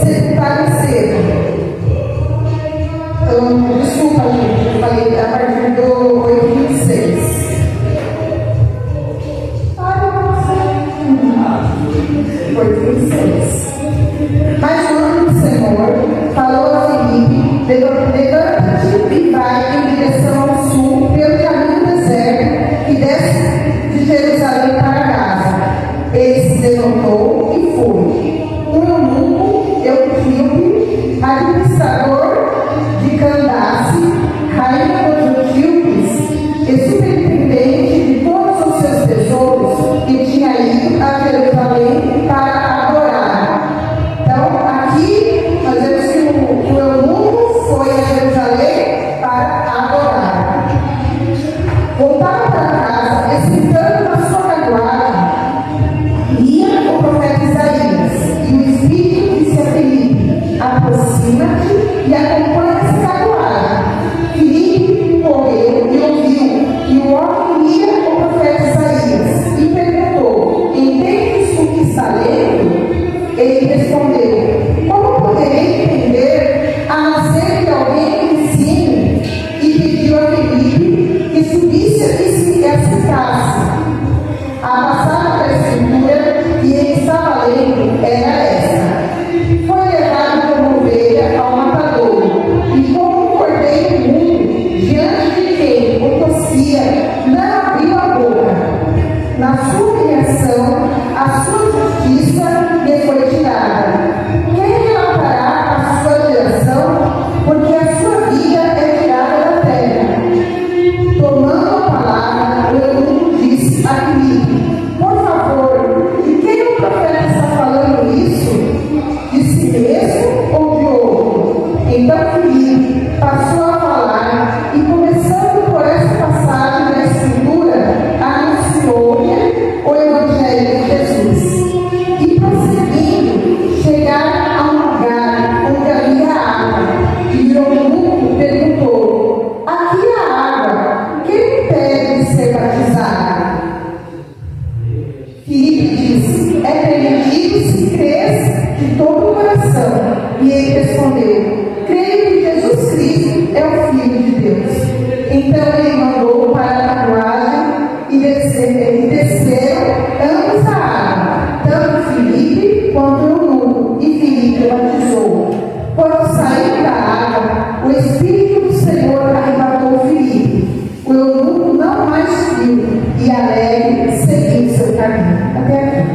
sepultaram cedo. Desculpa, gente, eu falei a partir do 8:26. Mas o anjo do Senhor falou a Filipe: levanta-te e vai em direção ao sul, pelo caminho do deserto, que desce de Jerusalém para Gaza. Ele se levantou e foi. Um eunuco, Eutíope, administrador de Candace, rainha dos Etíopes, e superintendente de todos os seus tesouros, que tinha ido a Jerusalém para adorar. Então, aqui nós vemos que o eunuco foi a Jerusalém para adorar. Voltaram para casa, explicando na sua carruagem, ia o profeta Isaías, e o Espírito disse a Filipe: aproxima-te e acompanha essa carruagem. Filipe correu e ouviu, e o homem lia o profeta Isaías, e perguntou: entendes o que está lendo? Ele respondeu: como poderei entender, a não ser que alguém me ensine? E pediu a Filipe que subisse e assentasse. A passagem da Escritura que ele estava lendo era esta: foi levado como ovelha ao matadouro, e como um cordeiro imundo, diante de quem o tossia, não abriu a boca. Na sua humilhação, a sua justiça lhe foi tirada. Quem relatará a sua geração? Porque a sua vida é tirada da terra. Tomando a palavra, o eunuco disse a Filipe: por favor, de quem o profeta está falando isso? De si mesmo ou de outro? Então Filipe passou a falar e, começando por essa passagem da Escritura, anunciou-lhe o Evangelho de Jesus. E prosseguindo, chegaram a um lugar onde havia água, e o eunuco perguntou: aqui há água, quem me impede de ser batizado? Filipe disse: é permitido se crês de todo o coração. E ele respondeu: creio que Jesus Cristo é o Filho de Deus. Então ele mandou para a carruagem e desceram ambos a água, tanto Filipe quanto o eunuco, e Filipe batizou. Quando saiu da água, o Espírito do Senhor arrebatou Filipe. O eunuco não mais viu, e alegre seguiu seu caminho. Até aqui.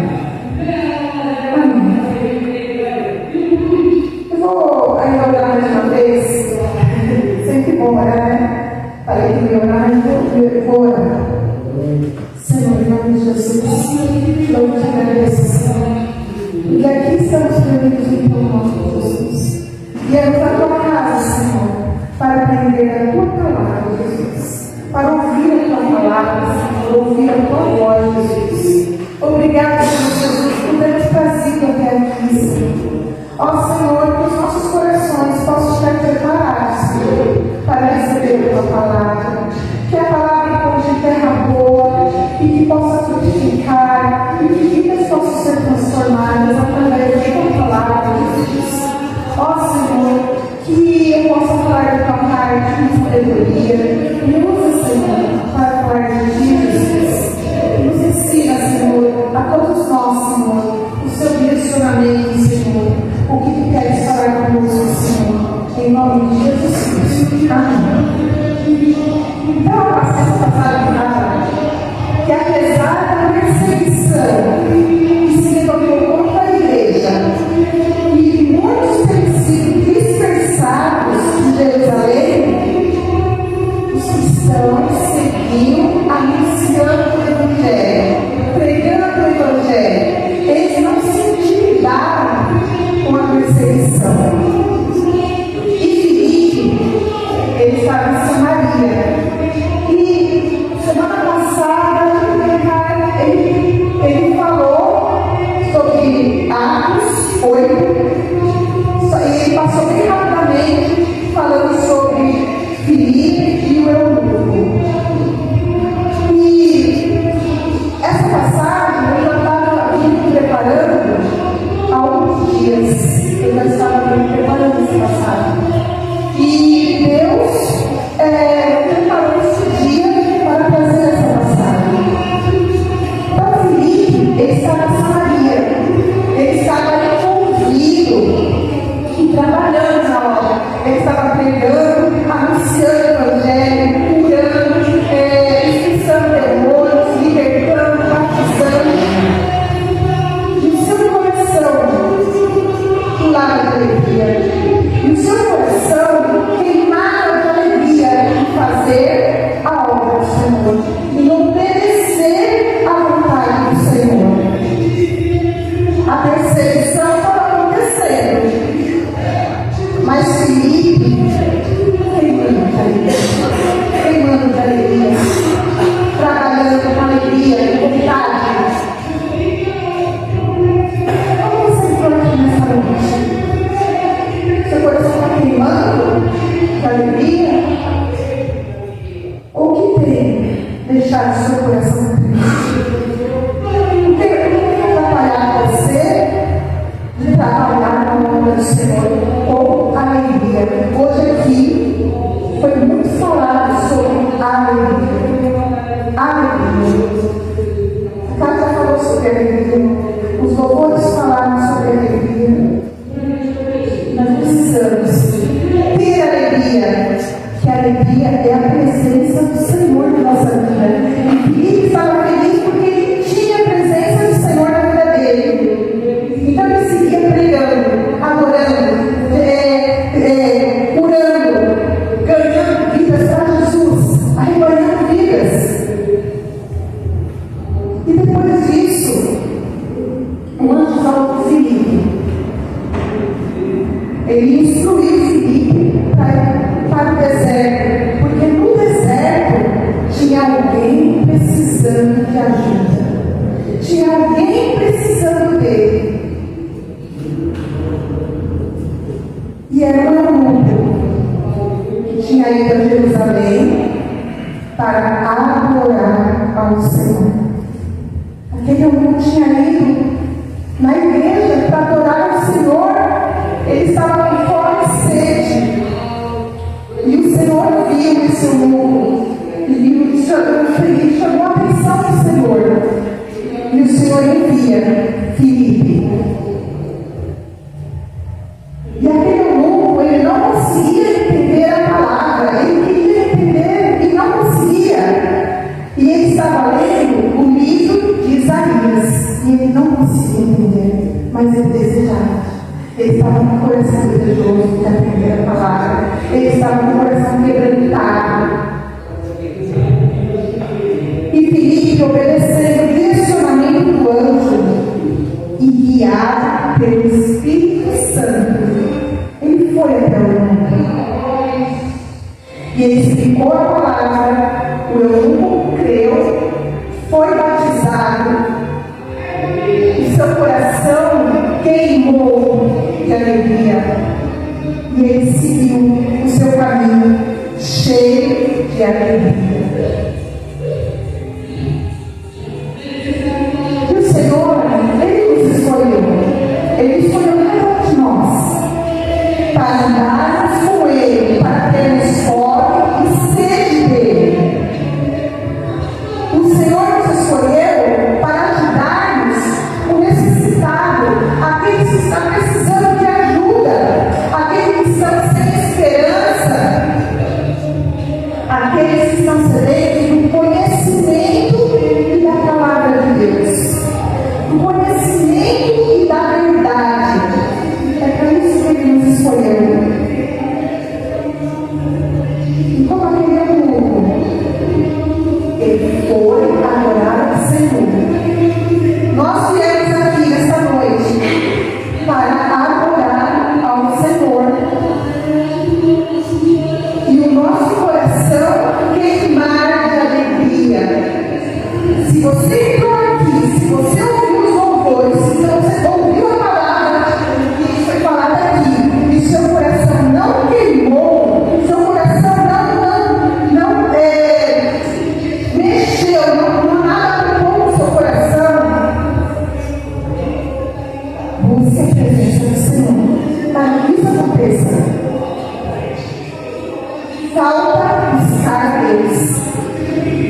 Eu vou ainda orar mais uma vez. Sempre bom orar, né? Falei que me orar, mas vou orar. Senhor, em nome de Jesus, eu te agradeço, Senhor. E aqui estamos reunidos em teu nome, Jesus. Viemos à tua casa, Senhor, para aprender a tua palavra, Jesus. Para ouvir a tua palavra, Senhor, ouvir a tua voz, Jesus. Obrigado, Senhor Jesus, por ter nos trazido até aqui, Senhor. Ó Senhor, que os nossos corações possam estar preparados, Senhor, para receber a tua palavra. Que a palavra encontre terra boa e que possa frutificar, e que vidas possam ser transformadas através da tua palavra, Jesus. Ó Senhor, que eu possa falar da tua parte com sabedoria. Me usa, Senhor, para falar de ti, Jesus. Nos ensina, Senhor, a todos nós, Senhor, o seu direcionamento, Senhor, o que tu queres falar conosco, Senhor, em nome de Jesus Cristo. Amém. Então, a passagem fala que apesar da perseguição que se levantou contra a igreja, e muitos têm sido dispersados de Jerusalém, os cristãos seguiam anunciando o Evangelho, pregando o Evangelho. Eles não se intimidaram com a perseguição. E Filipe, ele estava em Samaria. E semana passada ele falou sobre Atos 8. E ele passou bem rapidamente falando sobre Filipe e o eunuco. E essa passagem eu já estava me preparando há alguns dias. Eu já queimava de alegria. E o seu coração queimava de alegria em fazer a obra do Senhor, em obedecer à vontade do Senhor. A perseguição estava acontecendo, mas Filipe queimando de alegria, trabalhando com alegria, com vontade. Como você entrou aqui nessa noite? Seu coração está queimando de alegria? Ou que tem deixado seu coração triste? O que atrapalhar você de trabalhar na obra do Senhor com alegria? Hoje aqui foi muito falado sobre alegria. Alegria. A Cátia falou sobre alegria. Os louvores falaram sobre alegria. Nós precisamos ter alegria, que a alegria é a presença do Senhor na nossa vida. E Filipe estava feliz porque ele tinha a presença do Senhor na vida dele. Então ele seguia pregando, adorando, curando, ganhando vidas para Jesus, arrebanhando vidas. E depois disso, o anjo falou para Filipe. Ele instruiu Filipe para o deserto, porque no deserto tinha alguém precisando de ajuda, tinha alguém precisando dele. E era um eunuco que tinha ido a Jerusalém para adorar ao Senhor. Aquele eunuco tinha ido na igreja para adorar ao Senhor. Ele estava com fome e sede. E o Senhor viu esse eunuco e chamou a atenção do Senhor. E o Senhor envia Filipe. E aquele eunuco, ele não conseguia entender a palavra. Ele queria entender e não conseguia. E ele estava lendo o livro de Isaías. E ele não conseguia entender, mas ele desejava. Ele estava com o coração desejoso de aprender a palavra. Ele estava com o coração quebrantado. E Filipe, obedecendo o direcionamento do anjo e guiado pelo Espírito Santo, ele foi até o eunuco. E ele explicou a palavra. O eunuco creu, foi batizado. E seu coração queimou de alegria. E ele seguiu o seu caminho cheio de alegria. E o Senhor, Ele nos escolheu. Ele escolheu cada um de nós para andarmos com Ele, para termos fome e sede dele. O Senhor nos escolheu para ajudarmos o necessitado, aqueles que estão precisando de ajuda, aqueles que estão sem esperança, aqueles que estão sedentos do conhecimento e da palavra de Deus, do conhecimento e da verdade. É para isso que Ele nos escolheu. E como aquele eunuco, ele foi adorar ao Senhor. Nós viemos aqui nesta noite para adorar ao Senhor. E o nosso coração queimar de alegria. Se você entrou aqui, se você ouviu os louvores, se você ouviu a palavra que foi falada aqui, e seu coração não queimou, seu coração não mexeu, não nada tocou no seu coração, busque a presença do Senhor para que isso aconteça. Falta buscar Deus.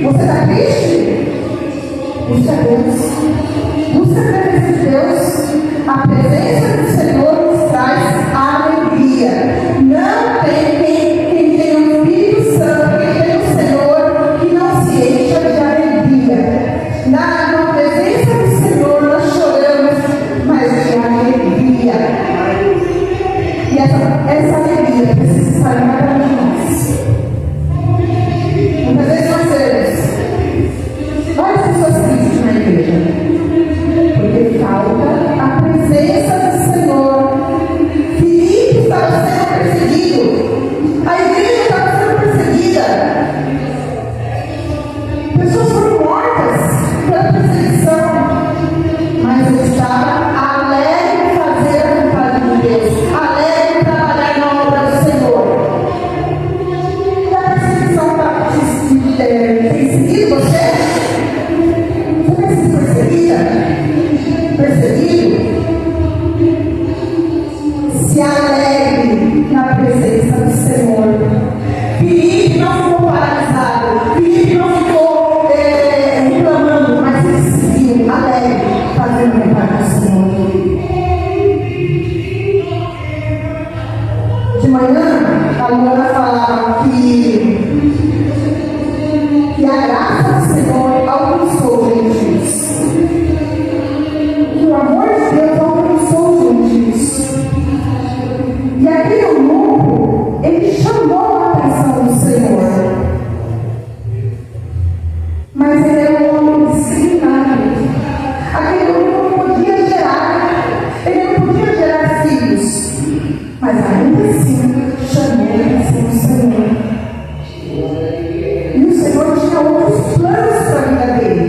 Você está triste? Busca Deus. Busca a presença de Deus. A presença do Senhor nos traz alegria. Não tem quem tem o Espírito Santo, quem tem o Senhor, que não se encha de alegria. Na presença do Senhor nós choramos, mas de alegria. manhã, a Luana falava que a graça do Senhor alcançou os gentios. Que o amor de Deus alcançou os gentios. E aquele eunuco, ele chamou a atenção do Senhor. Mas ele era um homem disciplinado. Aquele eunuco não podia gerar, ele não podia gerar filhos. Mas ainda assim, chamou a atenção do Senhor. E o Senhor tinha outros planos para a vida dele.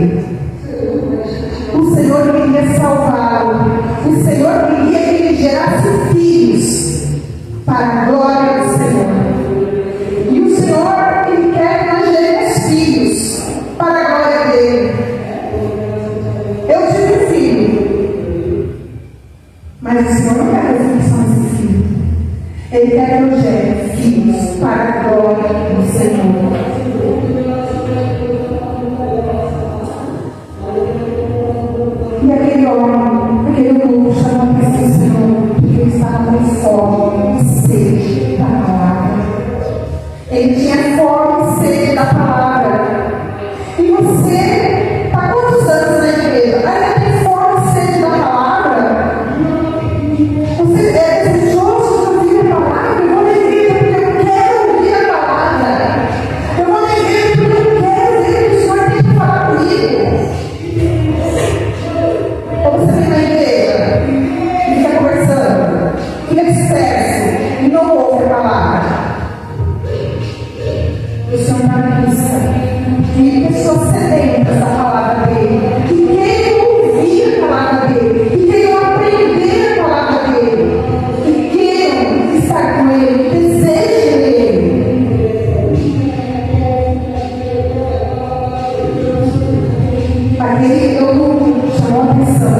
O Senhor queria salvá-lo. O Senhor queria que ele gerasse filhos para a glória do Senhor. E o Senhor, ele quer que nós geremos filhos para a glória dele. Eu tive um filho, mas o Senhor não quer restrição desse filho. Ele quer que eu gere filhos para a glória do Senhor. E aquele homem, aquele grupo chamou a atenção do Senhor, porque ele estava com fome e sede da palavra. Ele tinha fome e sede da palavra. E você está quantos anos na igreja? Ainda tem fome e sede da palavra? Você é desejoso de ouvir a palavra? Eu vou na igreja porque eu quero ouvir a palavra. Eu vou na igreja porque eu quero ouvir o que o Senhor tem que falar comigo. Ou você vem na igreja e fica conversando, fica disperso e não ouve a palavra. O Senhor está na lista de pessoas sedentas da palavra dele, que queiram ouvir a palavra dele, que queiram aprender a palavra dele, que queiram estar com ele, que desejem ele. Aquele eunuco chamou a atenção,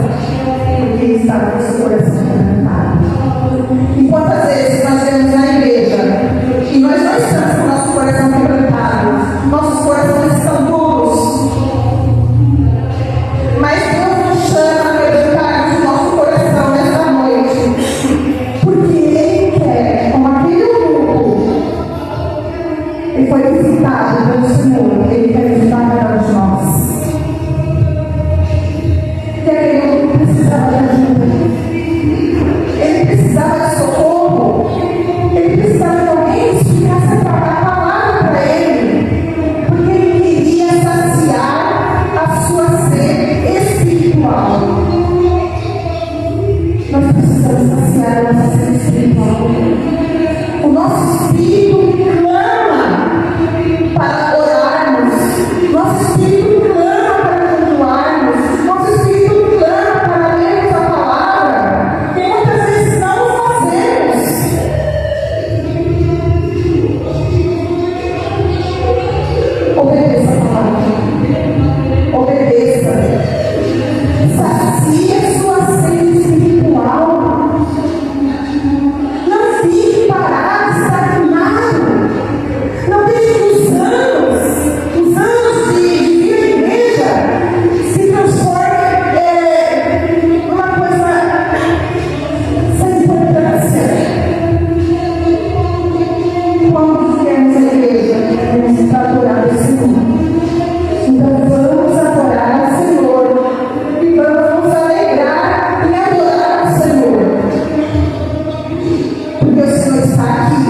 porque ele estava com o seu coração quebrantado. E quantas vezes nós vemos na igreja e nós não estamos com o nosso coração quebrantado, nossos corações estão duros, mas Deus nos chama a quebrantarmos o nosso coração nesta noite, porque Ele quer, como aquele eunuco, ele foi visitado pelo Senhor, Ele quer visitar cada um de nós. E aquele eunuco precisava de ajuda, ele precisava de socorro, ele precisava de alguém que explicasse a palavra para ele, porque ele queria saciar a sua sede espiritual. Nós precisamos saciar a nossa sede espiritual. O nosso espírito clama para orarmos, nosso espírito clama para continuarmos, nosso espírito clama para lermos a palavra, e muitas vezes não o fazemos. Obedeça a palavra. Obedeça. Sacie a sua sede espiritual. Não fique parado, estagnado. Não deixe que os anos de vir à igreja se transformem numa coisa sem importância. Quando viemos à igreja, vamos adorar o Senhor. Então vamos adorar o Senhor e vamos nos alegrar em adorar o Senhor. Porque o Senhor está aqui.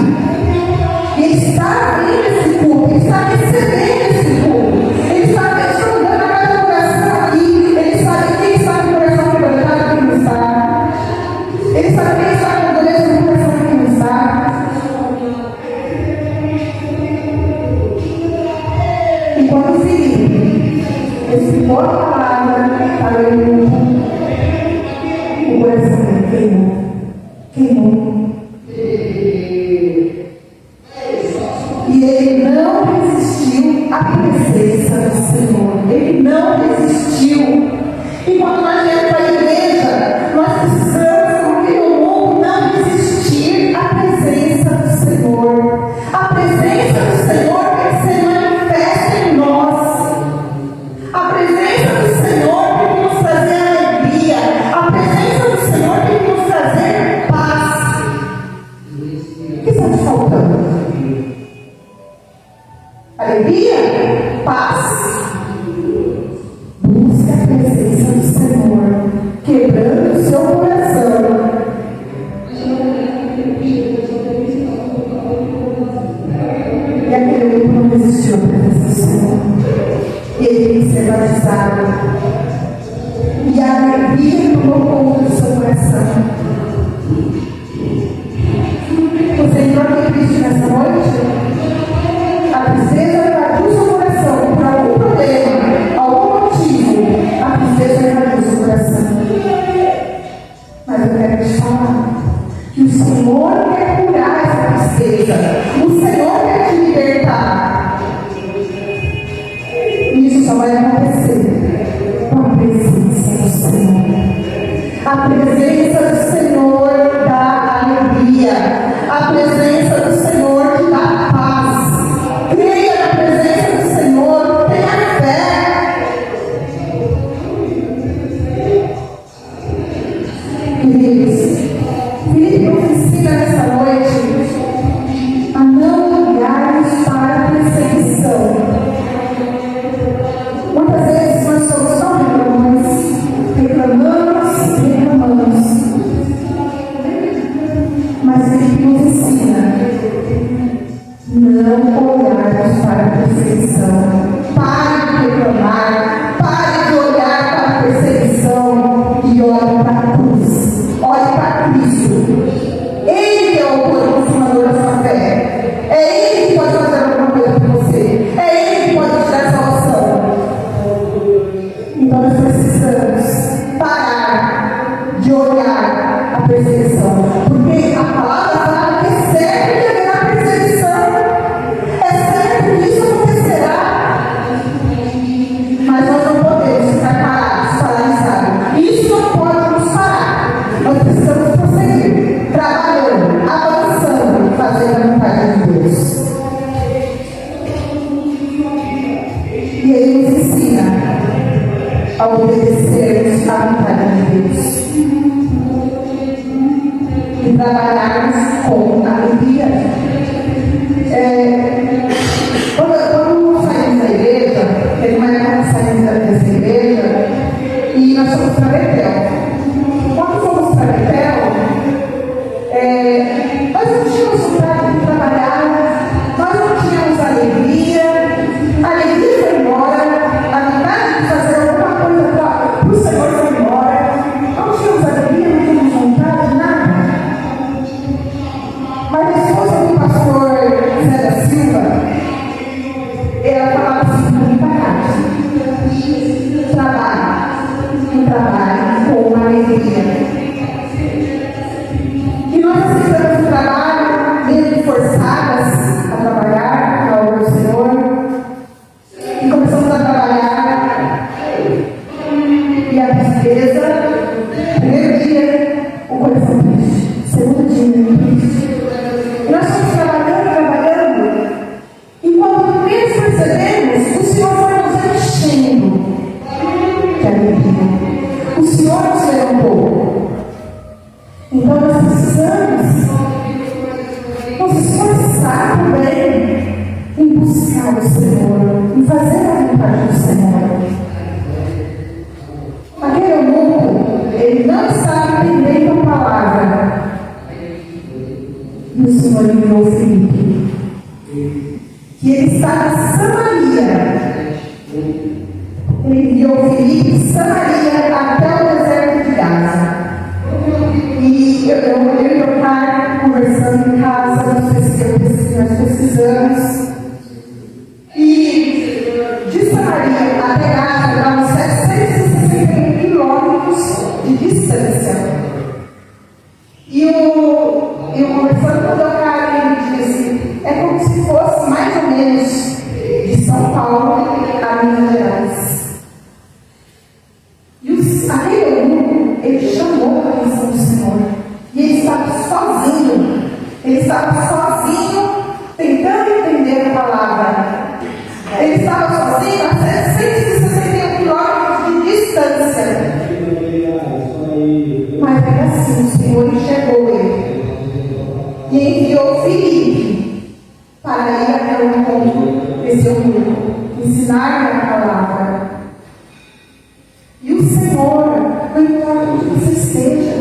Ele está vendo esse culto, Ele está recebendo esse culto, Ele está respondendo a cada coração aqui, Ele sabe quem está com o coração quebrantado e quem não está. Ele sabe quem está com dureza no coração e quem não está. E quando o Filipe explicou a palavra para o eunuco, o coração dele queimou. E ele não resistiu à presença do Senhor. Ele não resistiu. E quando nós viemos para a igreja, nós precisamos, como aquele eunuco, não resistir à presença do Senhor. A presença do Senhor tem que ser manifesta em nós. A presença do Senhor tem que nos trazer alegria. A presença do Senhor tem que nos trazer paz. Senhor quer curar essa tristeza. O Senhor quer te libertar. E isso só vai acontecer com a presença do Senhor. A presença do Senhor dá alegria. A presença do Senhor te dá paz. Creia na presença do Senhor. Tenha fé. Queridos, Filipe nos ensina nessa noite a não olharmos para a perseguição. Muitas vezes nós somos tão reclamamos, mas Filipe nos ensina não olharmos para a perseguição. Pare de reclamar, pare de olhar para a perseguição e olhe para a cruz. Olhe para Cristo. Ele é o autor e consumador da sua fé. É Ele que pode fazer alguma coisa por você. É Ele que pode te dar salvação. Então nós precisamos parar de olhar a perseguição. Porque a palavra fala que é certo que haverá perseguição. É certo que isso acontecerá. Mas nós não podemos ficar parados, paralisados. Isso não pode nos parar. Nós precisamos prosseguir, trabalhando, avançando, fazendo a vontade de Deus. E Ele nos ensina a obedecermos à vontade de Deus e trabalharmos com alegria. Quando saímos da igreja, teve uma época que saímos dessa igreja e nós fomos para Betel. Quando fomos para Betel, nós não tínhamos vontade de trabalhar, nós não tínhamos alegria, a alegria foi embora, a vontade de fazer alguma coisa para o Senhor foi embora, não tínhamos alegria, não tínhamos vontade, nada. Mas a esposa do pastor Zé da Silva, ela falava assim para mim, trabalhe com alegria. E nós aceitamos o trabalho, meio forçadas a trabalhar na obra do Senhor. E começamos a trabalhar. E a tristeza, primeiro dia, o coração triste. Segundo dia, triste. E nós fomos trabalhando. E quando menos percebemos, o Senhor foi nos enchendo de alegria. O Senhor nos levantou. Então nós precisamos nos esforçar também em buscar o Senhor, em fazer a vontade do Senhor. Aquele eunuco, ele não estava entendendo a palavra. E o Senhor enviou Filipe, que ele estava em Samaria. Ele enviou Filipe de Samaria até o deserto de Gaza. E eu e meu pai conversando em casa, nós pesquisamos. E de Samaria até Gaza dá uns 761 quilômetros de distância. E eu conversando com o Karen, ele disse, é como se fosse mais ou menos de São Paulo a Minas Gerais. E aquele eunuco, ele chamou a atenção do Senhor. E ele estava sozinho. Ele estava sozinho, tentando entender a palavra. Ele estava sozinho a 761 quilômetros de distância. Mas era assim, o Senhor enxergou ele. E enviou Filipe para ir até o encontro desse eunuco, ensinar-lhe a palavra. E o Senhor, não importa onde você esteja,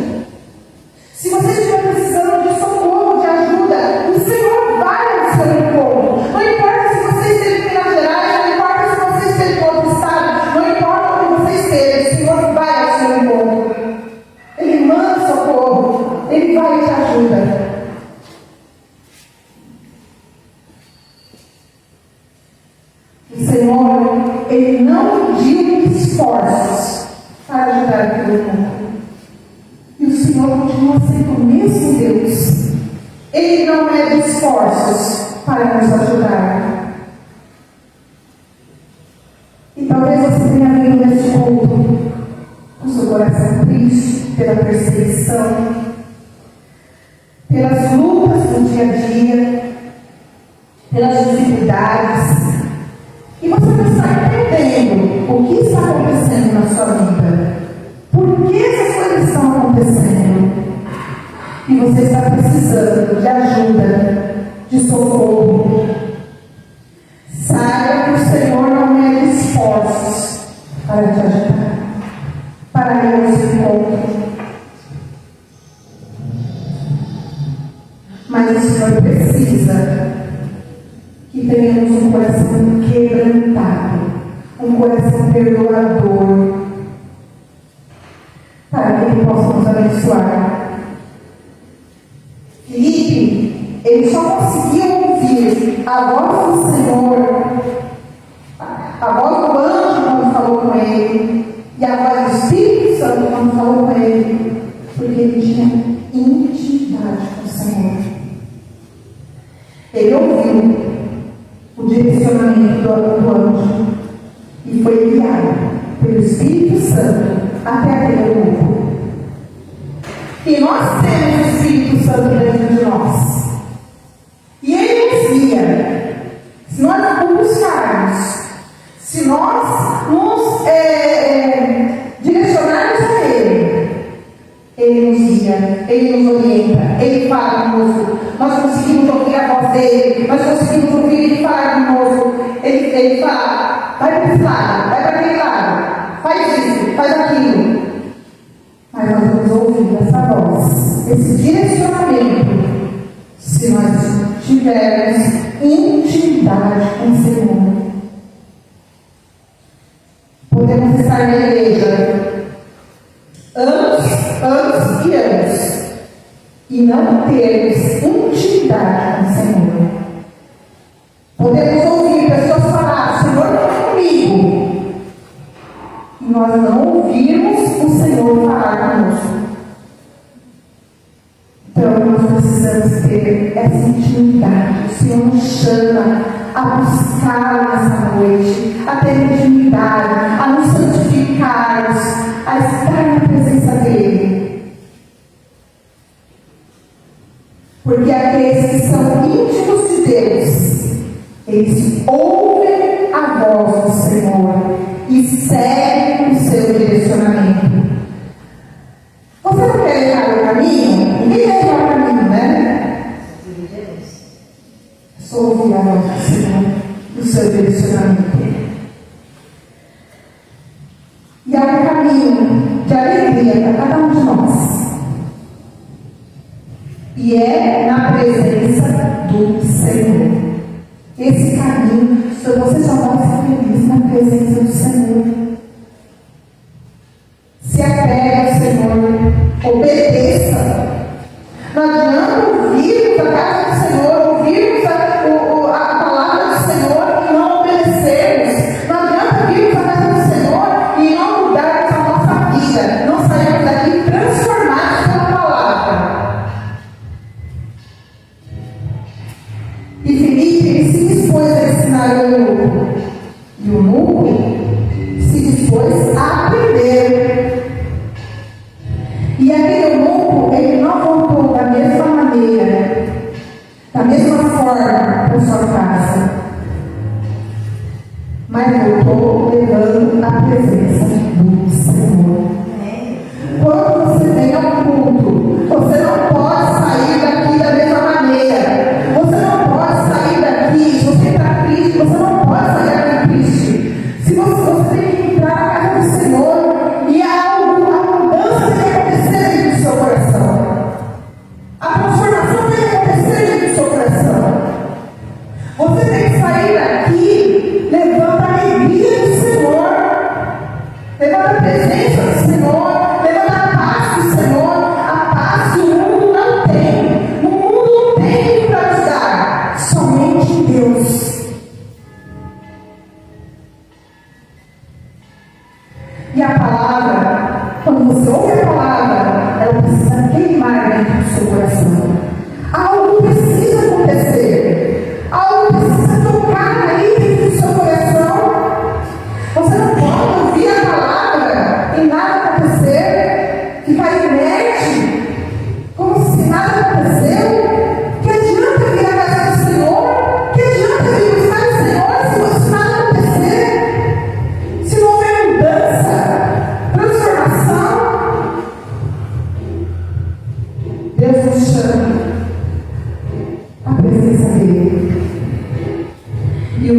se você estiver precisando de socorro, de ajuda, o Senhor vai ao seu encontro. Não importa se você esteja em Minas Gerais, não importa se você esteja em outro estado, não importa onde você esteja, o Senhor vai ao seu encontro. Ele manda socorro, Ele vai e te ajuda. O Senhor, Ele não mediu esforços para ajudar aquele mundo. E o Senhor continua sendo o mesmo Deus. Ele não mede esforços para nos ajudar. E talvez você tenha vindo neste culto com seu coração triste pela perseguição, pelas lutas do dia a dia, pelas dificuldades. E você não está entendendo o que está acontecendo na sua vida. Por que essas coisas estão acontecendo? E você está precisando de ajuda, de socorro. Saiba que o Senhor não mede esforços para te ajudar, para ir ao seu encontro. Mas o Senhor precisa que tenhamos um coração quebrantado, um coração perdoador, para que Ele possa nos abençoar. Filipe, ele só conseguiu ouvir a voz do Senhor, a voz do anjo quando falou com ele, e a voz do Espírito Santo quando falou com ele, porque ele tinha intimidade com o Senhor. Ele ouviu o direcionamento do anjo e foi guiado pelo Espírito Santo até aquele grupo. E nós temos o Espírito Santo dentro de nós. E Ele nos guia. Se nós o buscarmos, se nós nos direcionarmos a Ele nos guia, Ele nos orienta, Ele fala conosco. Nós conseguimos ouvir a voz dEle, nós conseguimos ouvir Ele falar conosco. Ele fala, vai para esse lado, vai para aquele lado, faz isso, faz aquilo. Mas nós vamos ouvir essa voz, esse direcionamento, se nós tivermos intimidade com o Senhor. Podemos estar na igreja anos e anos e não termos intimidade com o Senhor. Podemos ouvir pessoas falar, o Senhor não é comigo, e nós não ouvirmos o Senhor falar conosco. Então nós precisamos ter essa intimidade. O Senhor nos chama a buscar nessa noite, a ter intimidade, a nos santificarmos, a estar na presença dEle. Porque aqueles que são íntimos de Deus, eles ouvem a voz do Senhor e seguem o seu direcionamento. Você não quer errar o caminho? Ninguém quer errar o caminho, né? Só ouvir a voz do Senhor, o seu direcionamento. E há um caminho de alegria para cada um de nós. E é na presença do Senhor. Esse caminho, você só vai ser feliz na presença do Senhor. Se apegue ao Senhor, obedeça. Não adianta ouvirmos a casa do Senhor, ouvirmos a palavra do Senhor e não obedecermos. Não adianta ouvirmos a casa do Senhor e não mudarmos a nossa vida, não sairmos daqui transformados pela palavra. E Filipe, ele se dispôs a ensinar o eunuco. E o eunuco se dispôs a aprender. E aquele eunuco, ele não voltou da mesma maneira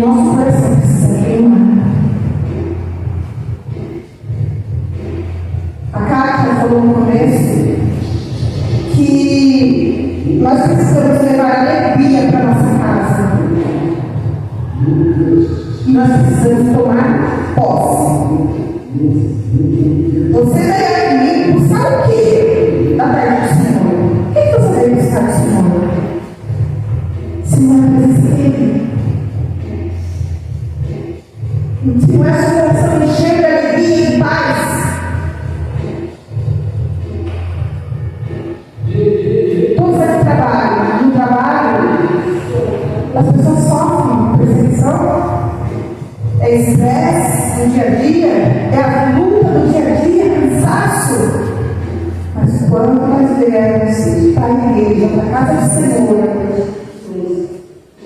nosso coração precisa queimar. A Kátia falou no começo que nós precisamos levar alegria para a nossa casa. E nós precisamos tomar posse. Você veio aqui buscar o quê da parte do Senhor? O que você veio buscar do Senhor? Senhor, é presença dele. Se não é seu coração encher de alegria e paz, todos aqui trabalham. No trabalho, as pessoas sofrem perseguição, é estresse no dia a dia, é a luta do dia a dia, cansaço. Mas quando nós viemos para a igreja, para a casa do Senhor,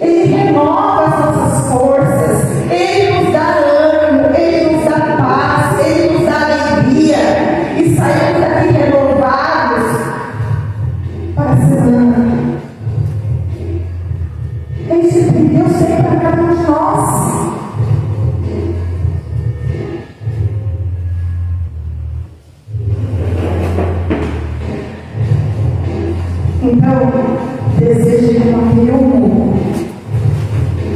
Ele renova as nossas forças, Ele nos dá ânimo, Ele nos dá paz, Ele nos dá alegria, e saímos daqui renovados para a semana. Ele surpreendeu sempre para cada um de nós. Então, desejo de manter o mundo,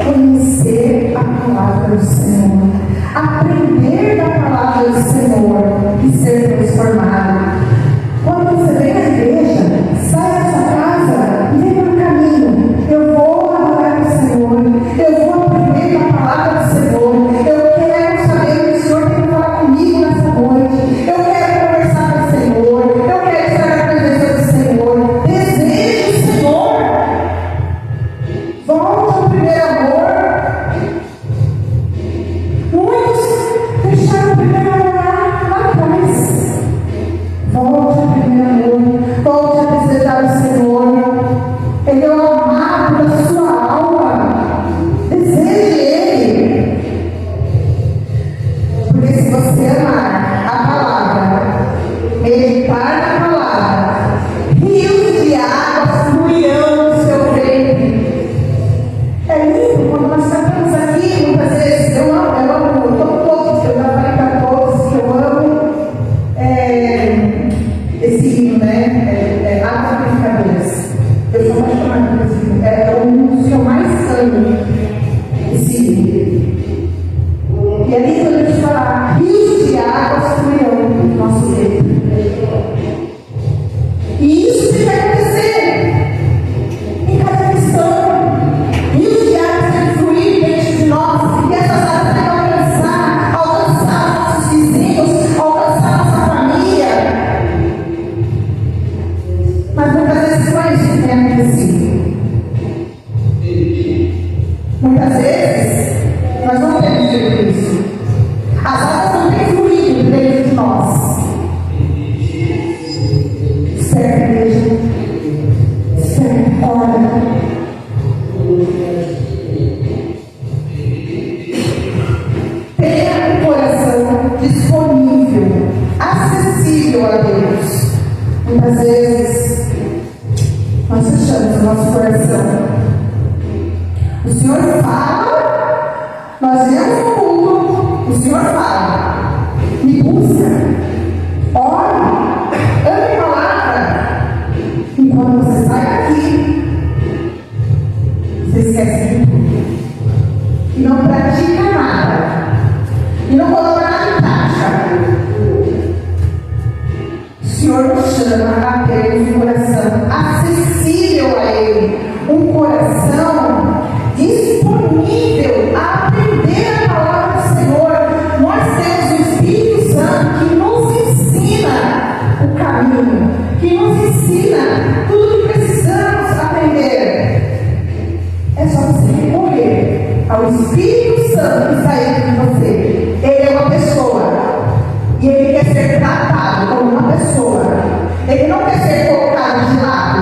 conhecer a palavra do Senhor, aprender da palavra do Senhor e ser transformado. Quando você vem à igreja, sai da sua casa e vem para o caminho. Eu vou adorar o Senhor, eu vou aprender da palavra do Senhor, eu quero saber o que o Senhor tem que falar comigo nessa noite, eu quero conversar com o Senhor, eu quero estar na presença do Senhor. Desejo o Senhor. Volte ao primeiro amor. Muitos deixaram o primeiro amor lá atrás. Volte ao primeiro amor. Volte a desejar o Senhor. Ele é o amado da sua alma. Deseje Ele. Porque se você amar a palavra, meditar na palavra, rios de água fluirão do seu ventre. É lindo quando nós cantamos aqui, muitas vezes eu amo todos, eu já falei para todos que eu amo esse hino, né? Águas Purificadoras. Eu sou apaixonada por esse hino. É um dos que eu mais amo, esse hino. E é lindo a gente falar, rios de águas fluirão do nosso ventre. E isso tem que acontecer em cada cristão. Rios de águas têm que fluir dentro de nós. E essas águas têm que alcançar nossos vizinhos, alcançar nossa família. Mas muitas vezes não é isso que tem acontecido. Muitas vezes nós não temos feito isso. As águas não têm fluído dentro de nós. Espera, igreja. Espera, ora. Tenha um coração disponível, acessível a Deus. Muitas vezes nós fechamos o nosso coração. O Senhor fala, nós viemos no culto, o Senhor fala, me busca, ore, ame a palavra. E quando você sai daqui, você esquece de tudo. E não pratica nada. E não coloca nada em prática. O Senhor nos chama a termos um coração acessível a Ele, um coração disponível a aprender a palavra do Senhor. Nós temos o Espírito Santo que nos ensina o caminho, que nos ensina tudo que precisamos aprender. É só você recorrer ao Espírito Santo que está dentro de você. Ele é uma pessoa e ele quer ser tratado como uma pessoa. Ele não quer ser colocado de lado.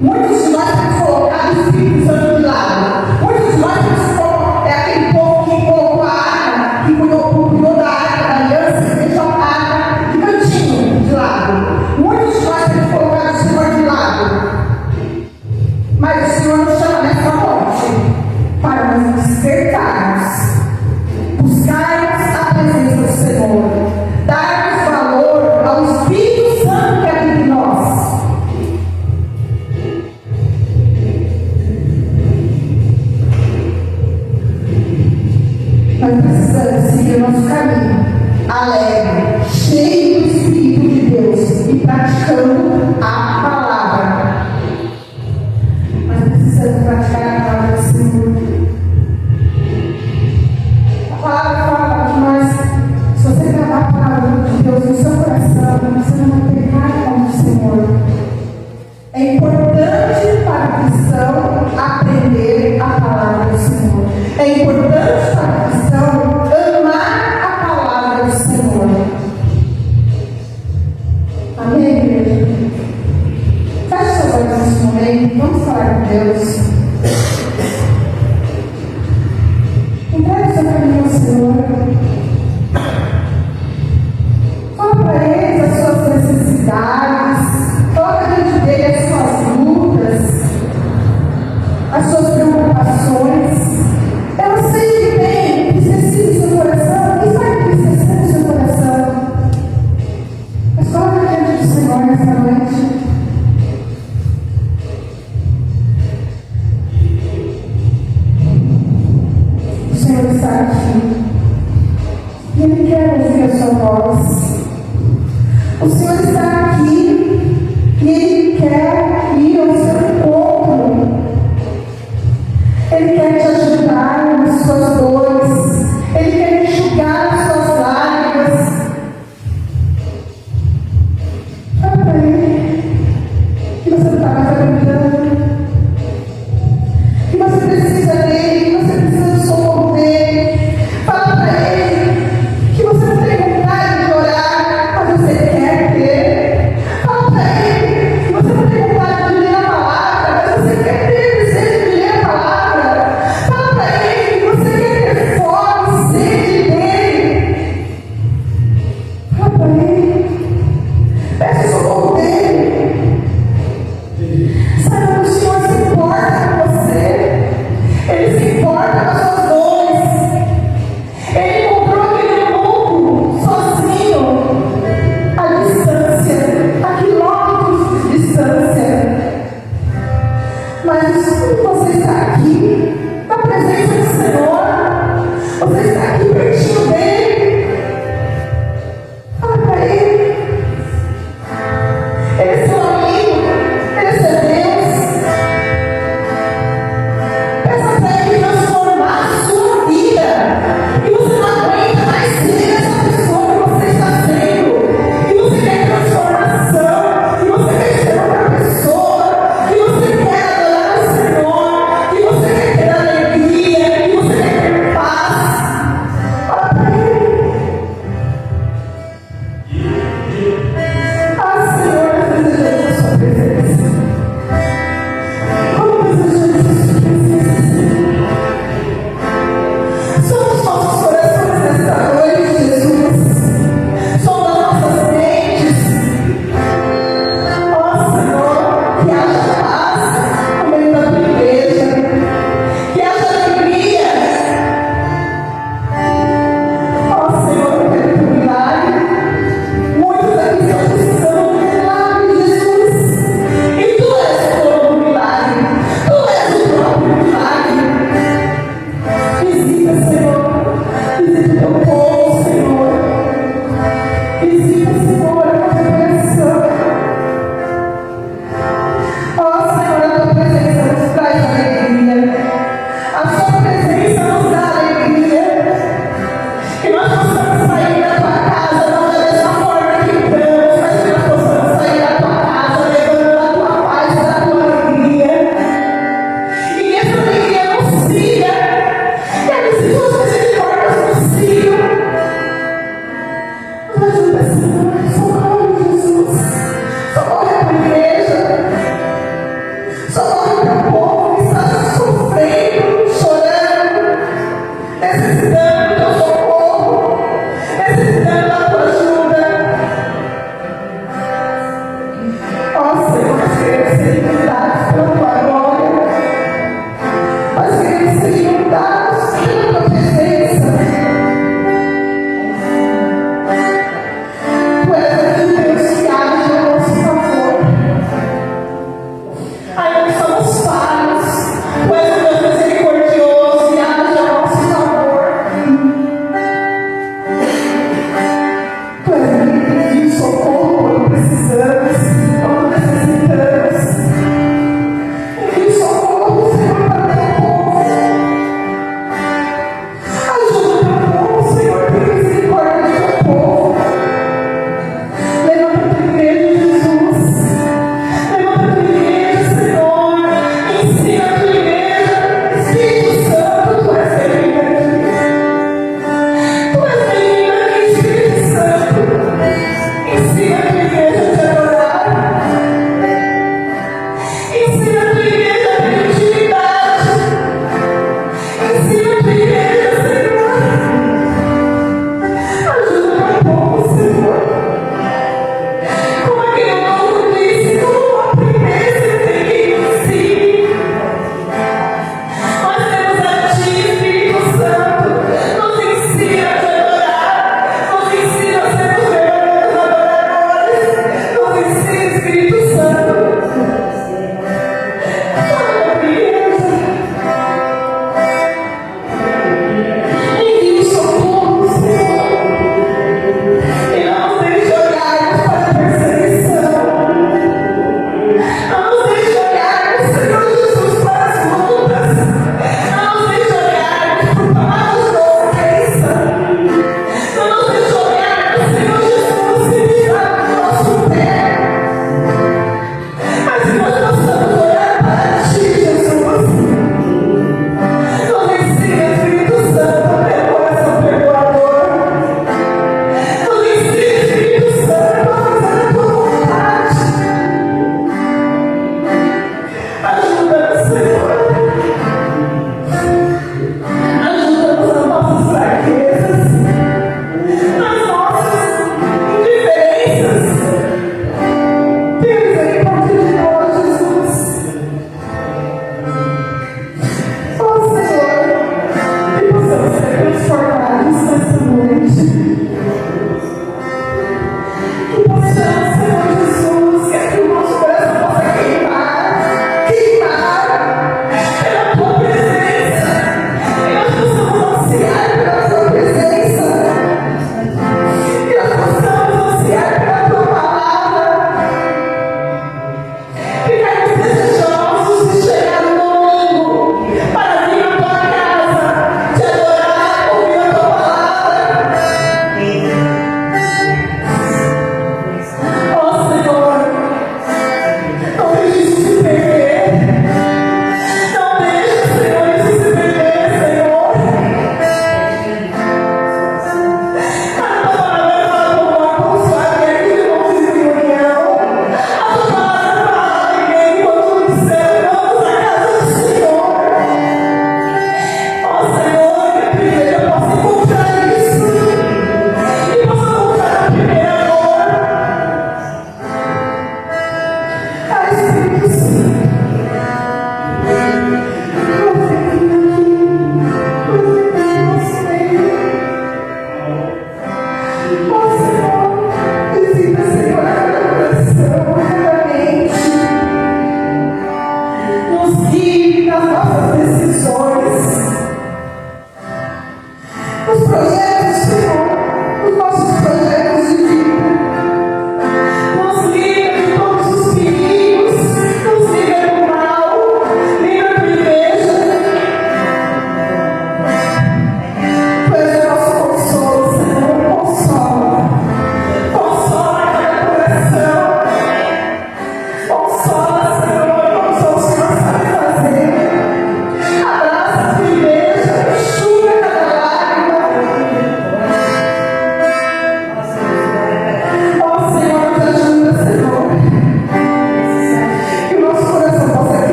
Muitos de nós temos colocado o Espírito Santo de lado. Muitos de nós temos colocado aquele povo que colocou a arca, que cuidou da arca da aliança e deixou a arca de cantinho de lado. Muitos de nós temos colocado o Senhor de lado. Mas o Senhor nos chama nessa noite para nos despertar. alegre, cheio do Espírito de Deus e praticando a palavra. Mas precisamos praticar a palavra do Senhor. A palavra fala que nós, se você gravar a palavra de Deus no seu coração, você não vai pecar com o Senhor. É importante para o cristão aprender a palavra do Senhor. É importante para o cristão amar a palavra do Senhor. Amém, igreja? Feche seus olhos nesse momento. Vamos falar com Deus. Entregue seu caminho ao Senhor. Fala para Ele as suas necessidades. Coloca diante dele as suas lutas, as suas preocupações. Eu sei que tem entristecido o seu coração, isso vai entristecer o seu coração. Mas coloca diante do Senhor nessa noite. O Senhor está aqui e Ele quer ouvir a sua voz. O Senhor está aqui e Ele quer ir ao seu encontro. Ele quer te ajudar nas suas dores. Ele quer enxugar as suas lágrimas. Fala para Ele que você está mais acreditando, que você precisa dEle, que você precisa do socorro dEle. Fala para Ele que você não tem vontade de orar, mas você quer ter. Fala para Ele que você não tem vontade de ler a palavra, mas você quer ter desejo de ler a palavra. Fala para Ele que você quer ter fome, sede dEle. Fala para Ele. Peça o socorro dEle. Saiba que o Senhor se importa com você. Ele se importa com as suas dores. Ele comprou aquele mundo sozinho, à distância, a quilômetros de distância. Mas você está aqui, na presença do Senhor. Você está aqui pertinho.